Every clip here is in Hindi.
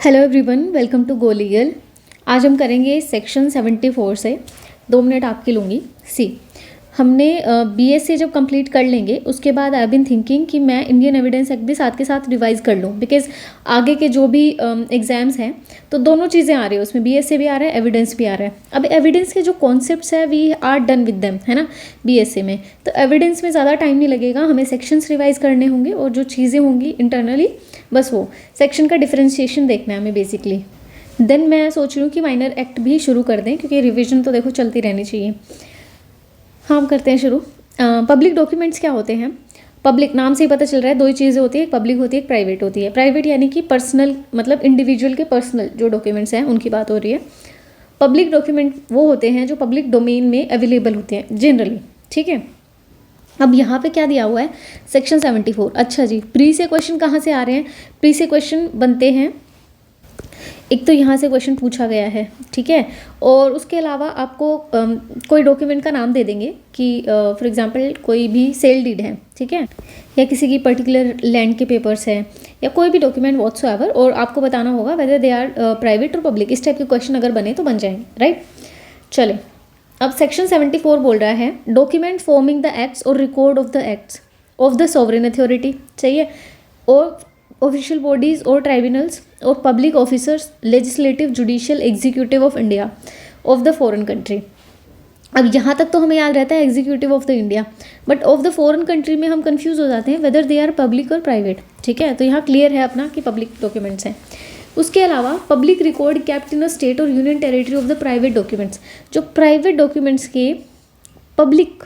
Hello everyone, welcome to Go Legal. आज हम करेंगे सेक्शन 74 से 2 मिनट आपकी लूँगी। सी हमने बीएससी जब कंप्लीट कर लेंगे उसके बाद आई बीन थिंकिंग कि मैं इंडियन एविडेंस एक्ट भी साथ के साथ रिवाइज कर लूँ, बिकॉज आगे के जो भी एग्जाम्स हैं तो दोनों चीज़ें आ रही है उसमें, बीएससी भी आ रहा है, एविडेंस भी आ रहा है। अब एविडेंस के जो कॉन्सेप्ट्स है we are done with them, है ना, बीएससी में। तो एविडेंस में ज़्यादा टाइम नहीं लगेगा, हमें सेक्शंस रिवाइज करने होंगे और जो चीज़ें होंगी इंटरनली बस वो सेक्शन का डिफरेंशिएशन देखना है हमें बेसिकली। देन मैं सोच रही हूँ कि माइनर एक्ट भी शुरू कर दें, क्योंकि रिविजन तो देखो चलती रहनी चाहिए। हाँ, हम करते हैं शुरू। पब्लिक डॉक्यूमेंट्स क्या होते हैं? पब्लिक नाम से ही पता चल रहा है, दो ही चीज़ें होती है, एक पब्लिक होती है, एक प्राइवेट होती है। प्राइवेट यानी कि पर्सनल, मतलब इंडिविजुअल के पर्सनल जो डॉक्यूमेंट्स हैं उनकी बात हो रही है। पब्लिक डॉक्यूमेंट वो होते हैं जो पब्लिक डोमेन में अवेलेबल होते हैं जनरली, ठीक है। अब यहाँ पे क्या दिया हुआ है, सेक्शन 74। अच्छा जी, प्री से क्वेश्चन कहाँ से आ रहे हैं? प्री से क्वेश्चन बनते हैं, एक तो यहाँ से क्वेश्चन पूछा गया है, ठीक है, और उसके अलावा आपको कोई डॉक्यूमेंट का नाम दे देंगे कि फॉर एग्जांपल कोई भी सेल डीड है, ठीक है, या किसी की पर्टिकुलर लैंड के पेपर्स है, या कोई भी डॉक्यूमेंट व्हाट्सोएवर, और आपको बताना होगा वेदर दे आर प्राइवेट और पब्लिक। इस टाइप के क्वेश्चन अगर बने तो बन जाएंगे, राइट। चले, अब सेक्शन 74 बोल रहा है डॉक्यूमेंट फॉर्मिंग द एक्ट्स और record of the acts of the sovereign authority, चाहिए, और ऑफिशियल बॉडीज और ट्राइब्यूनल्स और public officers, legislative, judicial, executive of India, of the foreign country. अब यहाँ तक तो हमें याद रहता है executive of the India, but of the foreign country में हम कंफ्यूज हो जाते हैं वेदर दे आर पब्लिक और प्राइवेट, ठीक है। तो यहाँ क्लियर है अपना कि पब्लिक डॉक्यूमेंट्स हैं। उसके अलावा public record kept in a state और union territory of the private documents, जो प्राइवेट डॉक्यूमेंट्स के पब्लिक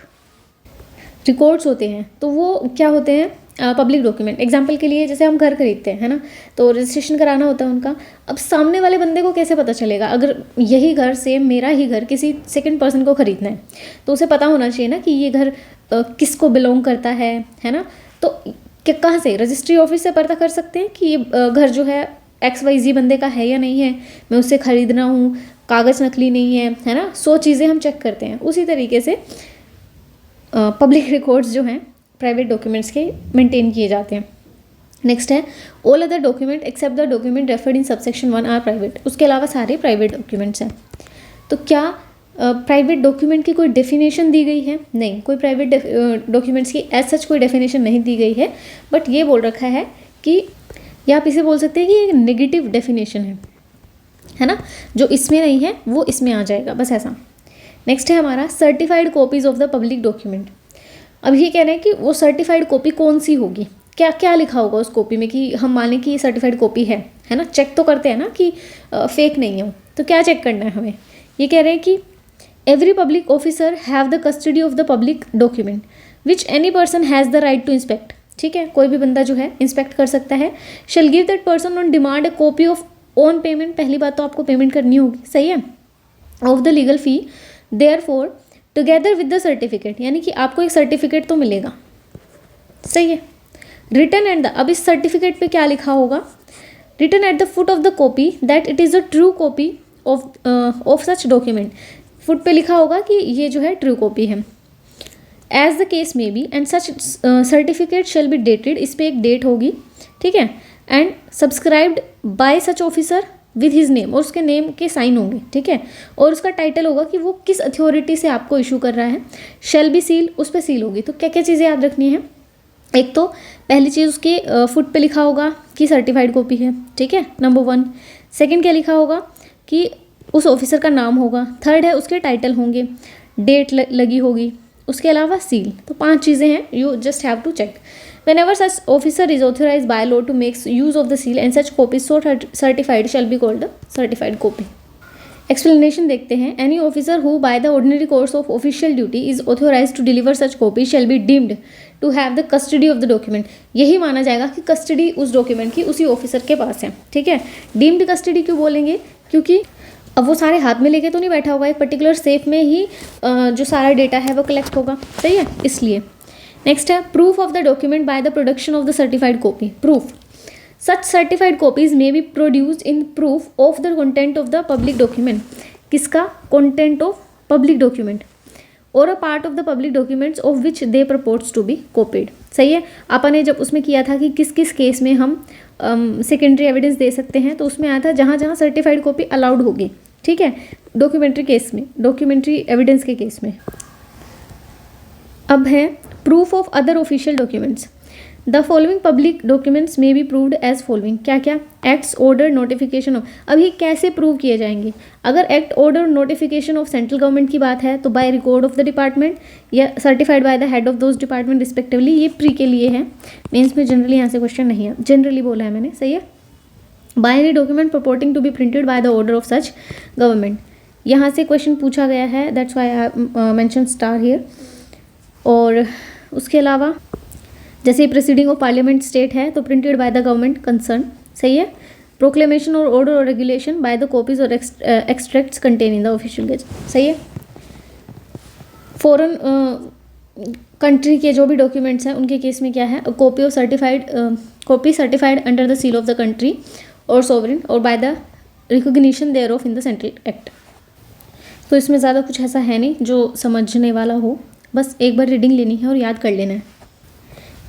रिकॉर्ड्स होते हैं तो वो क्या होते हैं, पब्लिक डॉक्यूमेंट। एग्जाम्पल के लिए जैसे हम घर खरीदते हैं, है ना, तो रजिस्ट्रेशन कराना होता है उनका। अब सामने वाले बंदे को कैसे पता चलेगा, अगर यही घर सेम मेरा ही घर किसी सेकंड पर्सन को खरीदना है तो उसे पता होना चाहिए ना कि ये घर किसको बिलोंग करता है ना। तो कहाँ से, रजिस्ट्री ऑफिस से पता कर सकते हैं कि ये घर जो है XYZ बंदे का है या नहीं है, मैं उससे खरीदना हूँ, कागज़ नकली नहीं है ना। 100 चीज़ें हम चेक करते हैं। उसी तरीके से पब्लिक रिकॉर्ड्स जो हैं प्राइवेट डॉक्यूमेंट्स के मेंटेन किए जाते हैं। नेक्स्ट है all other document except the document referred in subsection 1 are private. उसके अलावा सारे प्राइवेट डॉक्यूमेंट्स हैं। तो क्या प्राइवेट डॉक्यूमेंट की कोई डेफिनेशन दी गई है? नहीं, कोई प्राइवेट डॉक्यूमेंट्स की एज सच कोई डेफिनेशन नहीं दी गई है, बट ये बोल रखा है कि, या आप इसे बोल सकते हैं कि एक नेगेटिव डेफिनेशन है ना, जो इसमें नहीं है वो इसमें आ जाएगा, बस ऐसा। नेक्स्ट है हमारा certified copies of the public document. अब ये कह रहे हैं कि वो सर्टिफाइड कॉपी कौन सी होगी, क्या क्या लिखा होगा उस कॉपी में कि हम माने कि ये सर्टिफाइड कॉपी है ना। चेक तो करते हैं ना कि फेक नहीं हो, तो क्या चेक करना है हमें। ये कह रहे हैं कि every public officer have the custody of the public document which any person has the right to inspect, ठीक है, कोई भी बंदा जो है इंस्पेक्ट कर सकता है। Shall give that person on demand A copy of on payment, पहली बात तो आपको पेमेंट करनी होगी, सही है, of the legal fee therefore together with the certificate, यानी कि आपको एक सर्टिफिकेट तो मिलेगा, सही है। रिटन एट द, अब इस सर्टिफिकेट पे क्या लिखा होगा, written at the foot of the copy that it is a true copy of such document, foot पे लिखा होगा कि ये जो है ट्रू कॉपी है। As the case may be and such certificate shall be dated, इस पर एक डेट होगी, ठीक है, and subscribed by such officer with his name, और उसके नेम के साइन होंगे, ठीक है, और उसका टाइटल होगा कि वो किस अथॉरिटी से आपको इशू कर रहा है। शेल बी सील, उस पर सील होगी। तो क्या क्या चीज़ें याद रखनी है, एक तो पहली चीज़ उसके फुट पे लिखा होगा कि सर्टिफाइड कॉपी है, ठीक है, नंबर 1। सेकंड क्या लिखा होगा कि उस ऑफिसर का नाम होगा। थर्ड है उसके टाइटल होंगे, डेट लगी होगी, उसके अलावा सील। तो 5 चीज़ें हैं, you just have to check. Whenever such officer is authorized by law to make use of the seal and such copy so certified shall be called a certified copy. Explanation देखते हैं। Any officer who by the ordinary course of official duty is authorized to deliver such copy shall be deemed to have the custody of the document. यही माना जाएगा कि कस्टडी उस डॉक्यूमेंट की उसी ऑफिसर के पास है, ठीक है। डीम्ड कस्टडी क्यों बोलेंगे, क्योंकि अब वो सारे हाथ में लेके तो नहीं बैठा होगा, एक पर्टिकुलर सेफ में ही जो सारा डेटा है वो कलेक्ट होगा, सही है, इसलिए। नेक्स्ट है proof of the document by the production of the certified copy. Proof such certified copies may be produced in proof of the content of the public document, किसका, कंटेंट ऑफ पब्लिक डॉक्यूमेंट, और a part of the public documents of which they purports to be copied, सही है। अपन ने जब उसमें किया था कि किस किस केस में हम सेकेंडरी एविडेंस दे सकते हैं, तो उसमें आया था जहाँ जहाँ सर्टिफाइड कॉपी अलाउड होगी, ठीक है, डॉक्यूमेंट्री केस में, डॉक्यूमेंट्री एविडेंस के केस में। अब है proof of other official documents. The following public documents में बी प्रूव्ड एज फॉलोइंग, क्या क्या, एक्ट्स, ऑर्डर, नोटिफिकेशन ऑफ। अब ये कैसे प्रूव किए जाएंगे? अगर act, order, notification of central government की बात है तो by record of the department या certified by the head of those department respectively. ये प्री के लिए है, मेंस में जनरली यहाँ से क्वेश्चन नहीं है, जनरली बोला है मैंने, सही है। By any document purporting to be printed by the order of such government, यहाँ से क्वेश्चन पूछा गया है, that's why I mention star here. और उसके अलावा जैसे प्रोसीडिंग ऑफ पार्लियामेंट स्टेट है तो printed by the government concern, सही है। प्रोक्लेमेशन और ऑर्डर और रेगुलेशन बाय द कॉपीज और extracts contain in the official gazette, सही है। फॉरेन कंट्री के जो भी डॉक्यूमेंट्स हैं उनके केस में क्या है, copy of copy certified under the seal of the country और सोवरेन और by the recognition thereof in the central act. तो इसमें ज़्यादा कुछ ऐसा है नहीं जो समझने वाला हो, बस एक बार रीडिंग लेनी है और याद कर लेना है।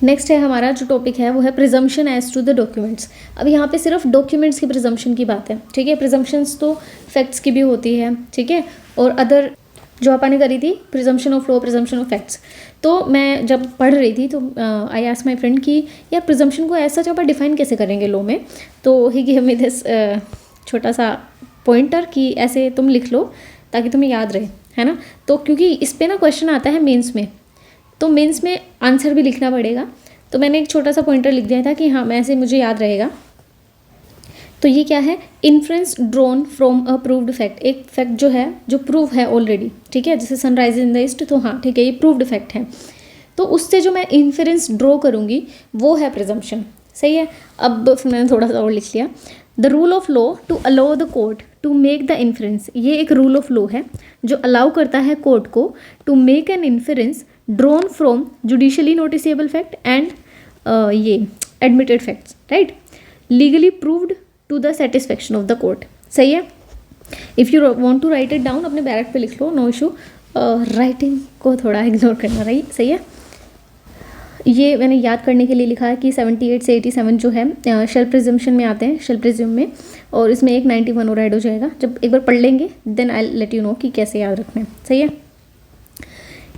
नेक्स्ट है हमारा जो टॉपिक है वो है presumption as to the documents. अब यहाँ पे सिर्फ डॉक्यूमेंट्स की प्रिजम्पशन की बात है, ठीक है। प्रिजम्पशंस तो फैक्ट्स की भी होती है, ठीक है, और अदर जो अपन ने करी थी presumption of law, presumption of facts. तो मैं जब पढ़ रही थी तो आई आस्क्ड माय फ्रेंड कि यार प्रिजम्पशन को ऐसा जब आप डिफाइन कैसे करेंगे लॉ में, तो ही गिव मी दिस छोटा सा पॉइंटर कि ऐसे तुम लिख लो ताकि तुम्हें याद रहे, है ना। तो क्योंकि इस पर ना क्वेश्चन आता है मेंस में, तो मेंस में आंसर भी लिखना पड़ेगा, तो मैंने एक छोटा सा पॉइंटर लिख दिया था कि हाँ मैं ऐसे मुझे याद रहेगा। तो ये क्या है, inference drawn from a proved fact, एक फैक्ट जो है जो प्रूव है ऑलरेडी, ठीक है, जैसे सनराइज इन द ईस्ट, तो हाँ ठीक है ये प्रूव्ड फैक्ट है, तो उससे जो मैं इन्फ्रेंस ड्रॉ करूँगी वो है प्रिजम्पशन, सही है। अब मैंने थोड़ा सा और लिख लिया, the rule of law to allow the court to make the inference, ये एक रूल ऑफ लॉ है जो अलाउ करता है कोर्ट को to make an inference drawn from judicially noticeable fact and ये admitted facts, right, legally proved to the satisfaction of the court, सही है। If you want to write it down अपने बैरक पे लिख लो, नो इशू, राइटिंग को थोड़ा इग्नोर करना, रही, सही है। ये मैंने याद करने के लिए लिखा है कि 78 से 87 जो है शेल प्रिजम्पशन में आते हैं, शेल प्रिज्यूम में, और इसमें एक 91 और ऐड हो जाएगा। जब एक बार पढ़ लेंगे then I let you know कि कैसे याद रखना है, सही है।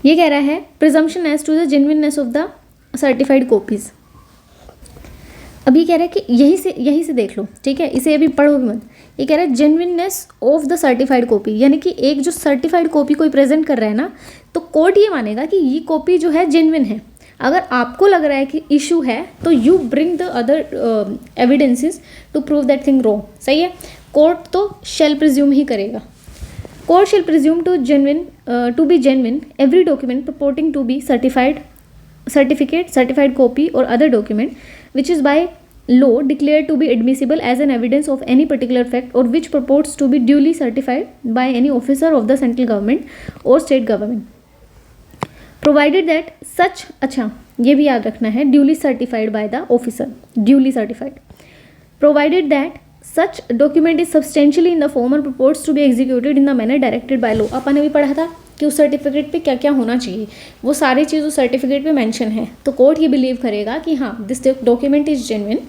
ये कह रहा है presumption as to the genuineness of the certified copies. अभी कह रहा है कि यही से देख लो, ठीक है, इसे अभी पढ़ो भी मत। ये कह रहा है genuineness of the certified copy, यानी कि एक जो सर्टिफाइड कॉपी कोई प्रेजेंट कर रहा है ना, तो कोर्ट ये मानेगा कि ये कॉपी जो है जेन्युइन है। अगर आपको लग रहा है कि इशू है तो you bring the other evidences to prove that thing wrong, सही है। कोर्ट तो शेल प्रिज्यूम ही करेगा। Court shall presume to be genuine every document purporting to be certified copy or other document which is by law declared to be admissible as an evidence of any particular fact or which purports to be duly certified by any officer of the central government or state government provided that such, अच्छा ये भी याद रखना है, duly certified by the officer, duly certified, provided that such document is substantially in the form and purports to be executed in the manner directed by law। अपन ने भी पढ़ा था कि उस सर्टिफिकेट पे क्या क्या होना चाहिए, वो सारी चीज़ उस सर्टिफिकेट पे मेंशन है। तो कोर्ट ये बिलीव करेगा कि हाँ this document is genuine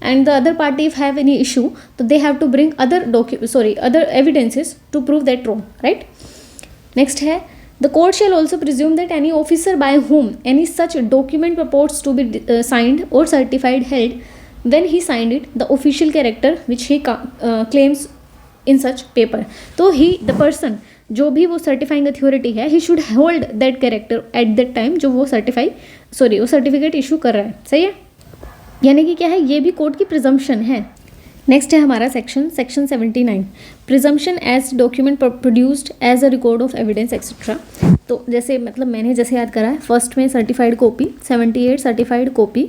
and the other party if have any issue तो they have to bring other evidences to prove that wrong, right. Next है the court shall also presume that any officer by whom any such document purports to be signed or certified held when he signed it the official character which he claims in such paper। तो the person जो भी वो सर्टिफाइंग अथॉरिटी है he should hold that character at that time जो वो वो सर्टिफिकेट इशू कर रहा है, सही है। यानी कि क्या है, ये भी कोर्ट की प्रिजम्पशन है। नेक्स्ट है हमारा section 79 presumption as document produced as a record of evidence etcetera. तो जैसे मतलब मैंने जैसे याद करा है, फर्स्ट में certified copy 78 certified copy,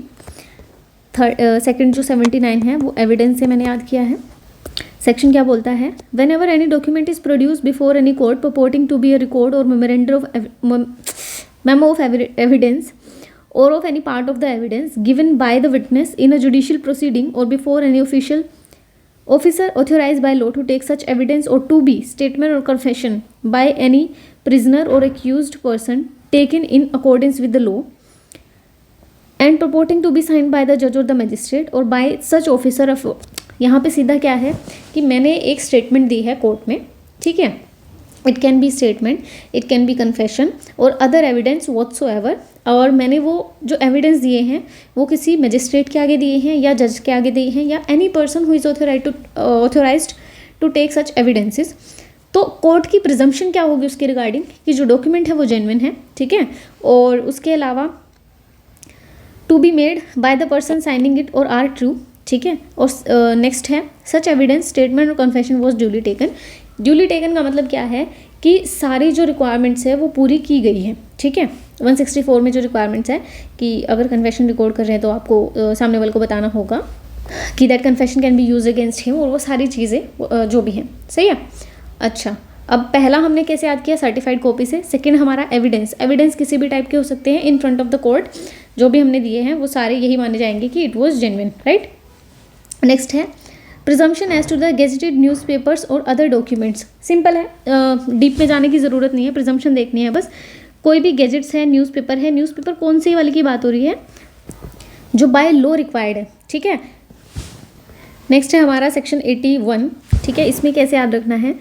second जो 79 है वो एविडेंस से मैंने याद किया है। सेक्शन क्या बोलता है, when ever any document is produce before any court purporting to be a record or memo of evidence or of any part of the evidence given by the witness in a judicial proceeding or before any official officer authorized by law to take such evidence or to be statement or confession by any prisoner or accused person taken in accordance with the law and purporting to be sign by the जज और द मजिस्ट्रेट और बाय सच ऑफिसर ऑफ। यहाँ पे सीधा क्या है कि मैंने एक स्टेटमेंट दी है कोर्ट में, ठीक है, it can be statement, it can be confession और अदर एविडेंस व्हाटसोएवर, और मैंने वो जो एविडेंस दिए हैं वो किसी मजिस्ट्रेट के आगे दिए हैं या जज के आगे दिए हैं या any person who is authorized to take such evidences. तो कोर्ट की प्रिजम्पशन क्या होगी उसके रिगार्डिंग कि जो डॉक्यूमेंट है वो जेन्युइन है, ठीक है, और उसके अलावा to be made by the person signing it और आर ट्रू, ठीक है। और नेक्स्ट है सच एविडेंस स्टेटमेंट और confession was duly taken. Duly taken का मतलब क्या है कि सारी जो रिक्वायरमेंट्स है वो पूरी की गई है, ठीक है। 164 में जो रिक्वायरमेंट्स है कि अगर कन्फेशन रिकॉर्ड कर रहे हैं तो आपको सामने वाले को बताना होगा कि that confession can be use against him, और वो सारी चीज़ें जो भी हैं, सही है। अच्छा, अब पहला हमने कैसे याद किया, सर्टिफाइड कॉपी से। सेकंड हमारा एविडेंस, एविडेंस किसी भी टाइप के हो सकते हैं in front of the court, जो भी हमने दिए हैं वो सारे यही माने जाएंगे कि it was genuine, right. Next है presumption as to the gazetted newspapers और अदर डॉक्यूमेंट्स। सिंपल है, डीप में जाने की ज़रूरत नहीं है, प्रिजम्पशन देखनी है बस। कोई भी गेजेट्स है, न्यूज़पेपर है, न्यूज़पेपर कौन सी वाली की बात हो रही है, जो बाय लॉ रिक्वायर्ड है, ठीक है। नेक्स्ट है हमारा सेक्शन 81, ठीक है। इसमें कैसे याद रखना है,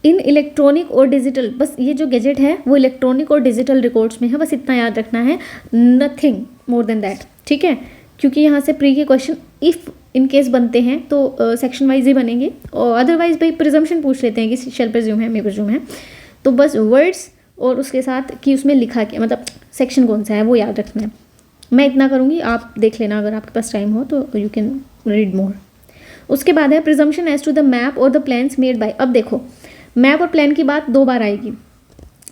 इन इलेक्ट्रॉनिक और डिजिटल, बस ये जो गैजेट है वो इलेक्ट्रॉनिक और डिजिटल रिकॉर्ड्स में है, बस इतना याद रखना है, नथिंग मोर देन दैट, ठीक है। क्योंकि यहाँ से प्री के क्वेश्चन इफ़ इन केस बनते हैं तो सेक्शन वाइज ही बनेंगे, और अदरवाइज भाई प्रिजम्पशन पूछ लेते हैं कि शेल प्रिज्यूम है, मे प्रिज्यूम है, तो बस वर्ड्स और उसके साथ कि उसमें लिखा क्या, मतलब सेक्शन कौन सा है वो याद रखना है। मैं इतना करूँगी, आप देख लेना अगर आपके पास टाइम हो तो यू कैन रीड मोर। उसके बाद है presumption as to the map और द प्लान्स मेड बाय। अब देखो मैप और प्लान की बात 2 बार आएगी।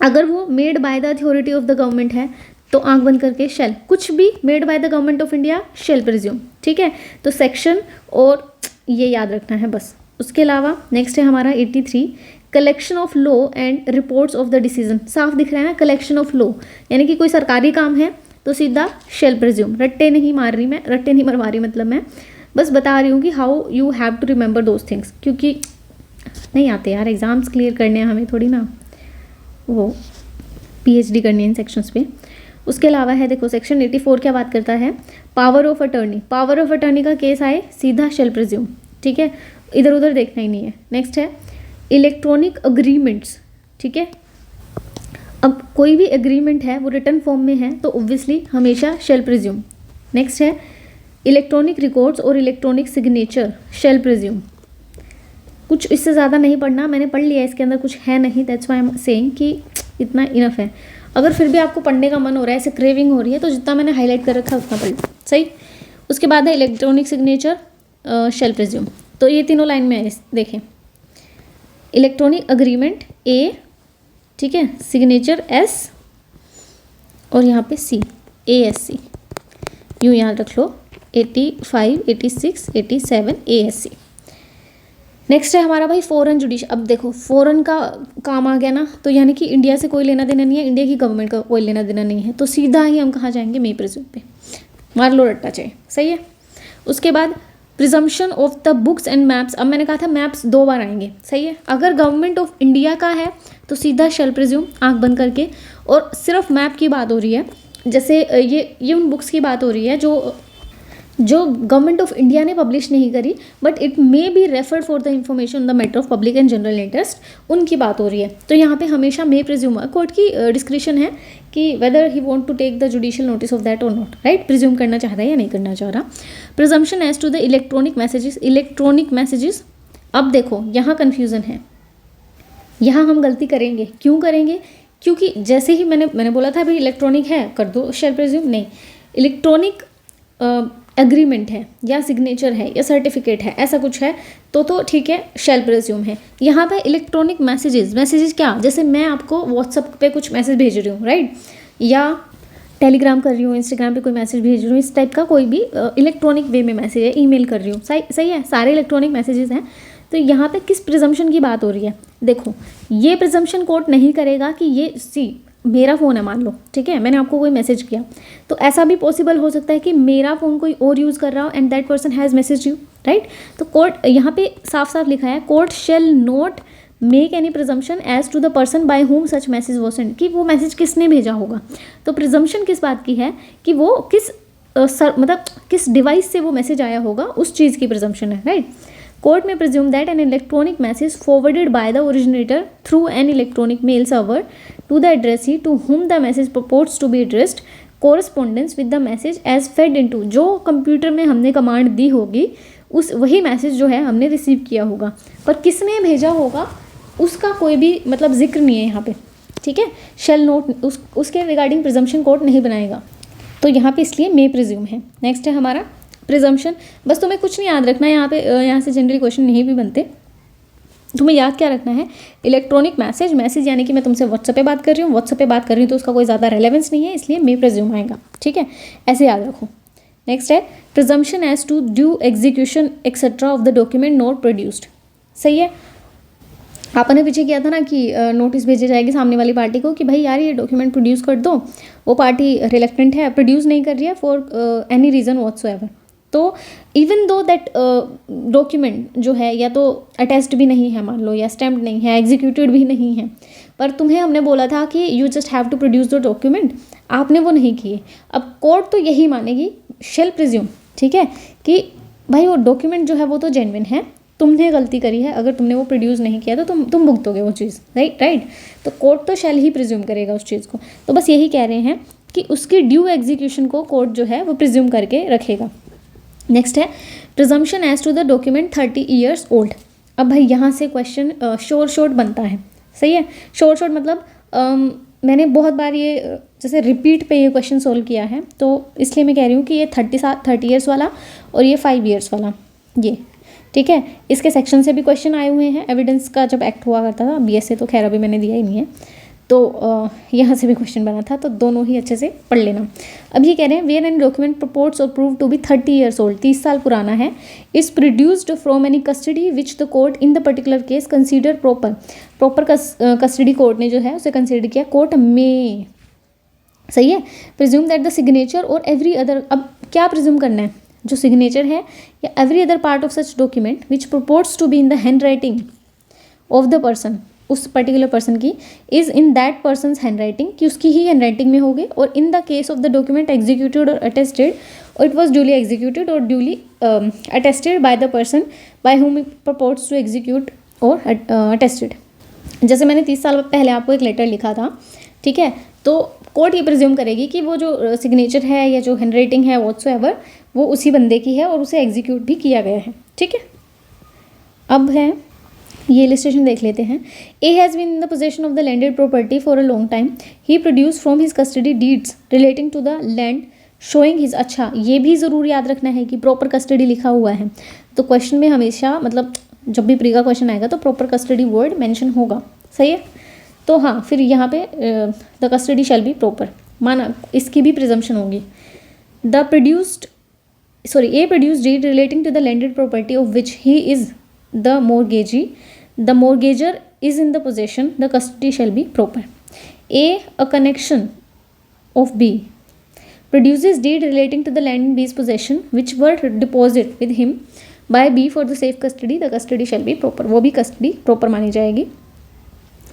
अगर वो made by the authority of the government है तो आंख बंद करके शेल, कुछ भी made by the government of India shall presume, ठीक है। तो सेक्शन और ये याद रखना है बस। उसके अलावा नेक्स्ट है हमारा 83, collection of law and reports of the decision. साफ दिख रहा है ना, कलेक्शन ऑफ लॉ यानी कि कोई सरकारी काम है तो सीधा शेल प्रिज्यूम। रट्टे नहीं मार रही मैं, रट्टे नहीं मरवा रही, मतलब मैं बस बता रही हूँ कि how you have to remember those things, क्योंकि नहीं आते यार, एग्जाम्स क्लियर करने हैं हमें, थोड़ी ना वो पीएचडी करनी है इन सेक्शंस पे। उसके अलावा है देखो सेक्शन 84 क्या बात करता है, power of attorney. Power of attorney का केस आए सीधा शेल प्रिज्यूम, ठीक है, इधर उधर देखना ही नहीं है। नेक्स्ट है इलेक्ट्रॉनिक अग्रीमेंट्स, ठीक है। अब कोई भी एग्रीमेंट है वो रिटर्न फॉर्म में है तो ऑब्वियसली हमेशा शेल प्रिज्यूम। नेक्स्ट है इलेक्ट्रॉनिक रिकॉर्ड्स और इलेक्ट्रॉनिक सिग्नेचर, शेल प्रिज्यूम। कुछ इससे ज़्यादा नहीं पढ़ना, मैंने पढ़ लिया, इसके अंदर कुछ है नहीं, that's why I am saying कि इतना इनफ है। अगर फिर भी आपको पढ़ने का मन हो रहा है, ऐसे क्रेविंग हो रही है, तो जितना मैंने हाईलाइट कर रखा है उतना पढ़ लो, सही। उसके बाद है इलेक्ट्रॉनिक सिग्नेचर, शेल प्रिज्यूम। तो ये तीनों लाइन में है, देखें, इलेक्ट्रॉनिक अग्रीमेंट ए, ठीक है, सिग्नेचर एस और यहाँ पे सी, ASC, यूँ याद रख लो, 85, 86, 87 ASC। नेक्स्ट है हमारा भाई फॉरेन जुडिशल। अब देखो फॉरेन का काम आ गया ना, तो यानी कि इंडिया से कोई लेना देना नहीं है, इंडिया की गवर्नमेंट का कोई लेना देना नहीं है, तो सीधा ही हम कहाँ जाएंगे, मे प्रिज्यूम पे, मार लो रट्टा चाहे, सही है। उसके बाद presumption of the books and maps. अब मैंने कहा था मैप्स 2 बार आएंगे, सही है। अगर गवर्नमेंट ऑफ इंडिया का है तो सीधा शेल प्रिज्यूम, आंख बंद करके। और सिर्फ मैप की बात हो रही है, जैसे ये उन बुक्स की बात हो रही है जो गवर्नमेंट ऑफ इंडिया ने पब्लिश नहीं करी, but it may be referred for the information on the matter of public and general interest, उनकी बात हो रही है। तो यहाँ पे हमेशा मे प्रिज्यूम, कोर्ट की डिस्क्रिप्शन है कि whether he want to take the judicial notice of that और नॉट, राइट, प्रिज्यूम करना चाहता है या नहीं करना चाह रहा। Presumption as to the electronic messages. Electronic messages, अब देखो यहाँ कन्फ्यूज़न है, यहाँ हम गलती करेंगे। क्यों करेंगे, क्योंकि जैसे ही मैंने बोला था भाई इलेक्ट्रॉनिक है कर दो शेल प्रिज्यूम, नहीं, इलेक्ट्रॉनिक एग्रीमेंट है या सिग्नेचर है या सर्टिफिकेट है, ऐसा कुछ है तो ठीक है, शेल प्रिज्यूम है। यहाँ पे इलेक्ट्रॉनिक मैसेजेस क्या, जैसे मैं आपको व्हाट्सअप पे कुछ मैसेज भेज रही हूँ, राइट, या टेलीग्राम कर रही हूँ, इंस्टाग्राम पे कोई मैसेज भेज रही हूँ, इस टाइप का कोई भी इलेक्ट्रॉनिक वे में मैसेज है, ईमेल कर रही हूँ, सही है, सारे इलेक्ट्रॉनिक मैसेजेस हैं। तो यहाँ पे किस प्रिजम्पशन की बात हो रही है, देखो ये प्रिजम्पशन कोर्ट नहीं करेगा कि ये मेरा फ़ोन है मान लो, ठीक है, मैंने आपको कोई मैसेज किया, तो ऐसा भी पॉसिबल हो सकता है कि मेरा फ़ोन कोई और यूज़ कर रहा हो and that person has message you, right. तो कोर्ट यहाँ पे साफ साफ लिखा है, court shall not make any presumption as to the person by whom such message was send, कि वो मैसेज किसने भेजा होगा। तो प्रिजम्पशन किस बात की है कि वो किस मतलब किस डिवाइस से वो मैसेज आया होगा उस चीज़ की प्रिजम्पशन है, राइट। कोर्ट में presume that an electronic message forwarded by the originator through an electronic mail server to the addressee to whom the message purports to be addressed corresponds with the message as fed into, जो कंप्यूटर में हमने कमांड दी होगी उस वही मैसेज जो है हमने रिसीव किया होगा, पर किसने भेजा होगा उसका कोई भी मतलब जिक्र नहीं है यहाँ पे, ठीक है। शेल नोट उसके रिगार्डिंग प्रिजम्पशन कोर्ट नहीं बनाएगा, तो यहाँ पे इसलिए मे प्रिज्यूम है। नेक्स्ट है हमारा प्रिजम्पशन। बस तुम्हें कुछ नहीं याद रखना है यहाँ पे, यहाँ से जनरली क्वेश्चन नहीं भी बनते। तुम्हें याद क्या रखना है, इलेक्ट्रॉनिक मैसेज यानी कि मैं तुमसे व्हाट्सएप पे बात कर रही हूँ, तो उसका कोई ज़्यादा रेलेवेंस नहीं है, इसलिए मे प्रिज्यूम आएगा, ठीक है, ऐसे याद रखो। नेक्स्ट है presumption as to due execution etcetera of the document not produced. सही है, आपने पीछे किया था ना कि नोटिस भेजी जाएगी सामने वाली पार्टी को कि भाई यार ये डॉक्यूमेंट प्रोड्यूस कर दो, वो पार्टी रिलेक्टेंट है, प्रोड्यूस नहीं कर रही है फॉर एनी रीज़न व्हाट्सोएवर। तो इवन दो दैट डॉक्यूमेंट जो है या तो अटेस्ड भी नहीं है मान लो, या स्टैम्प्ड नहीं है, एग्जीक्यूटेड भी नहीं है, पर तुम्हें हमने बोला था कि you just have to produce the document, आपने वो नहीं किए। अब कोर्ट तो यही मानेगी, शेल प्रिज्यूम, ठीक है, कि भाई वो डॉक्यूमेंट जो है वो तो जेन्युइन है, तुमने गलती करी है, अगर तुमने वो प्रोड्यूस नहीं किया तो तुम भुगतोगे वो चीज़, राइट। तो कोर्ट तो शेल ही प्रिज्यूम करेगा उस चीज़ को। तो बस यही कह रहे हैं कि उसकी ड्यू एग्जीक्यूशन को कोर्ट जो है वो प्रिज्यूम करके रखेगा। नेक्स्ट है presumption as to the document 30 years old. अब भाई यहाँ से क्वेश्चन शॉर्ट बनता है, सही है। शॉर्ट मतलब मैंने बहुत बार ये जैसे रिपीट पे ये क्वेश्चन सोल्व किया है, तो इसलिए मैं कह रही हूँ कि ये 30 ईयर्स वाला और ये 5 ईयर्स वाला, ये ठीक है। इसके सेक्शन से भी क्वेश्चन आए हुए हैं, एविडेंस का जब एक्ट हुआ करता था, BS से तो खैर अभी मैंने दिया ही नहीं है, तो यहाँ से भी क्वेश्चन बना था, तो दोनों ही अच्छे से पढ़ लेना। अब ये कह रहे हैं वेयर एन डॉक्यूमेंट प्रपोर्ट्स और prove to be 30 years old, 30 साल पुराना है, is produced from any custody which the court in the particular case consider proper custody court ने जो है उसे कंसिडर किया, कोर्ट में, सही है। प्रिज्यूम दैट द सिग्नेचर और एवरी अदर, अब क्या प्रिज्यूम करना है, जो सिग्नेचर है या every other part of such document which purports to be in the handwriting of the person, उस पर्टिकुलर पर्सन की, is in that person's handwriting, कि उसकी ही हैंड राइटिंग में होगी, और in the case of the document executed और अटेस्टेड, और इट वॉज ड्यूली एग्जीक्यूटेड और duly attested by the person by whom it purports to execute और अटेस्टेड। जैसे मैंने 30 साल पहले आपको एक लेटर लिखा था, ठीक है, तो कोर्ट ये प्रिज्यूम करेगी कि वो जो सिग्नेचर है या जो हैंड राइटिंग है व्हाट्सोएवर वो उसी बंदे की है और उसे एग्जीक्यूट भी किया गया है, ठीक है। अब है ये इलस्ट्रेशन देख लेते हैं। A has been in the possession of the landed property for a long time, he produce from his custody deeds relating to the land showing his, अच्छा ये भी ज़रूर याद रखना है कि प्रॉपर कस्टडी लिखा हुआ है, तो क्वेश्चन में हमेशा मतलब जब भी प्री का क्वेश्चन आएगा तो प्रॉपर कस्टडी वर्ड मेंशन होगा, सही है। तो हाँ, फिर यहाँ पे the custody shall be proper, माना इसकी भी प्रिजम्पशन होगी। The A produced deed relating to the landed property of which he is the mortgagee, the mortgagor is in the possession, the custody shall be proper. A connection of B produces deed relating to the land in B's possession which were deposited with him by B for the safe custody, the custody shall be proper, वो भी custody proper मानी जाएगी।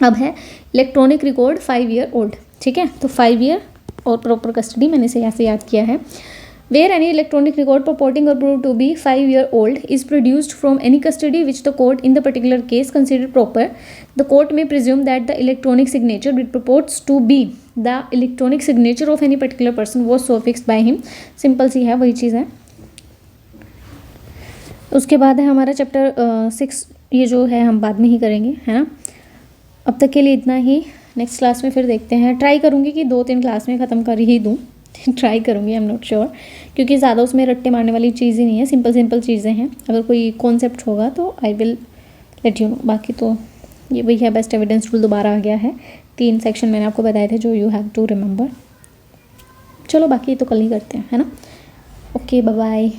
अब है इलेक्ट्रॉनिक रिकॉर्ड 5 ईयर ओल्ड, ठीक है, तो 5 ईयर और प्रॉपर कस्टडी मैंने इसे यहाँ से याद किया है। Where any electronic record purporting or proved to be 5 year old is produced from any custody which the court in the particular case consider proper, the court may presume that the electronic signature which purports to be the electronic signature of any particular person was so fixed by him। Simple सी है, वही चीज़ है। उसके बाद है हमारा चैप्टर 6, ये जो है हम बाद में ही करेंगे, है ना। अब तक के लिए इतना ही, नेक्स्ट क्लास में फिर देखते हैं। ट्राई करूँगी कि 2-3 क्लास में ख़त्म कर ही दूँ, ट्राई करूँगी, आई एम नॉट श्योर, क्योंकि ज़्यादा उसमें रट्टे मारने वाली चीज़ ही नहीं है, सिंपल चीज़ें हैं। अगर कोई कॉन्सेप्ट होगा तो I will let you no. बाकी तो ये वही है, बेस्ट एविडेंस रूल दोबारा आ गया है, 3 सेक्शन मैंने आपको बताए थे जो यू हैव टू रिमेंबर। चलो बाकी तो कल ही करते हैं, है ना। Okay, bye bye.